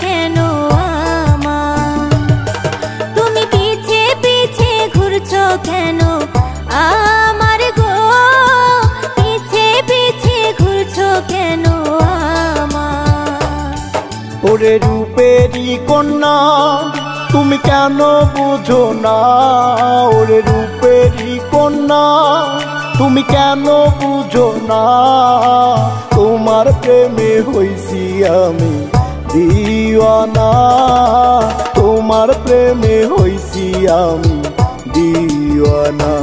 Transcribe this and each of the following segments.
কেন আমার? তুমি পিছে পিছে ঘুরছো কেন আমার গো? পিছে পিছে ঘুরছো কেন আমার? ওরে রূপেরই কন্যা তুমি কেন বুঝো না? ওরে রূপেরই কন্যা তুমি কেন বুঝো না? তোমার প্রেমে হইছি আমি দিওয়ানা, তোমার প্রেমে হইছি আমি দিওয়ানা।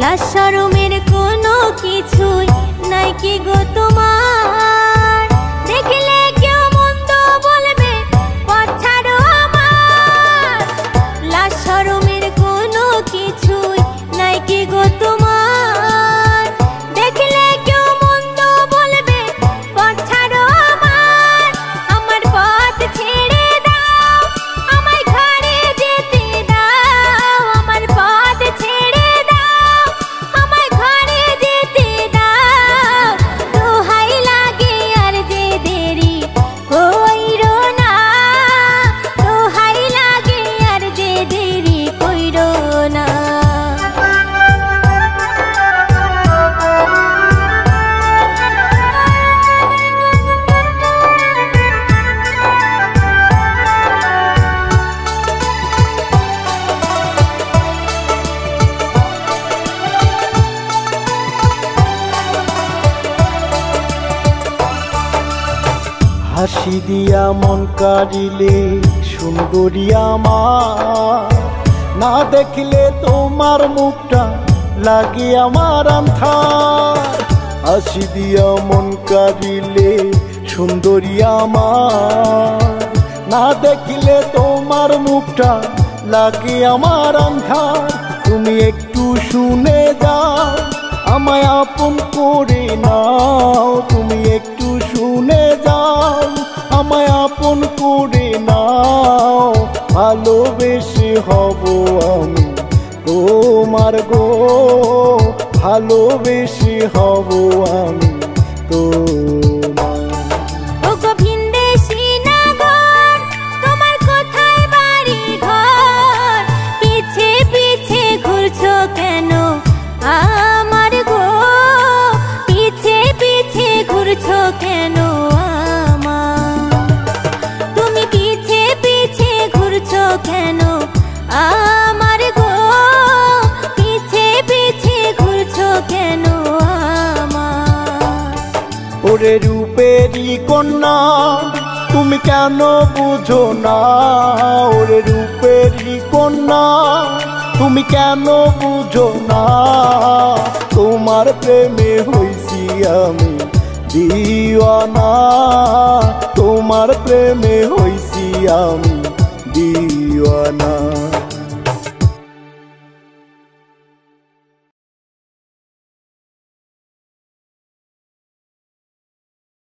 লাজ শরমের কোনো কিছুই নাই কি গো তোমার? দেখলে কেউ মন্দ বলবে পথ ছাড়ো আমার। লাজ শরমের কোনো কিছুই নাই কি গো তোমার? দেখলে কেউ মন্দ বলবে পথ ছাড়ো আমার। আমার পথ ছেড়ে দাও, আমায় ঘরে যেতে দাও। আমার পথ ছেড়ে দাও, আমায় ঘরে যেতে দাও। দোহাই লাগে আর যে দেরি কইরো না, দোহাই লাগে আর যে দেরি কইরো না। হাসি দিয়া মন কাড়িলে সুন্দরী আমার, না দেখলে তোমার মুখটা লাগে আমার আন্ধার। হাসি দিয়া মন কাড়িলে সুন্দরী আমার, না দেখলে তোমার মুখটা লাগে আমার আন্ধার। তুমি একটু শুনে যাও, আমায় আপন করে নাও। তুমি একটু শুনে যাও, আমায় আপন করে নাও। ভালোবেসে হব আমি তোমার গো, ভালোবেসে হব আমি তোমার। ওগো ভিনদেশী নাগর, তোমার কোথায় বাড়ি ঘর? পিছে পিছে ঘুরছো কেন আমার গো? পিছে পিছে ঘুরছো কেন আমার? তুমি পিছে পিছে ঘুরছো কেন আমার গো? পিছে পিছে ঘুরছো কেন আমার? ওরে রূপেরই কন্যা তুমি কেন বুঝো না? ওরে রূপেরই কন্যা তুমি কেন বুঝো না? তোমার প্রেমে হইছি আমি দিওয়ানা, তোমার প্রেমে হইছি আমি দিওয়ানা।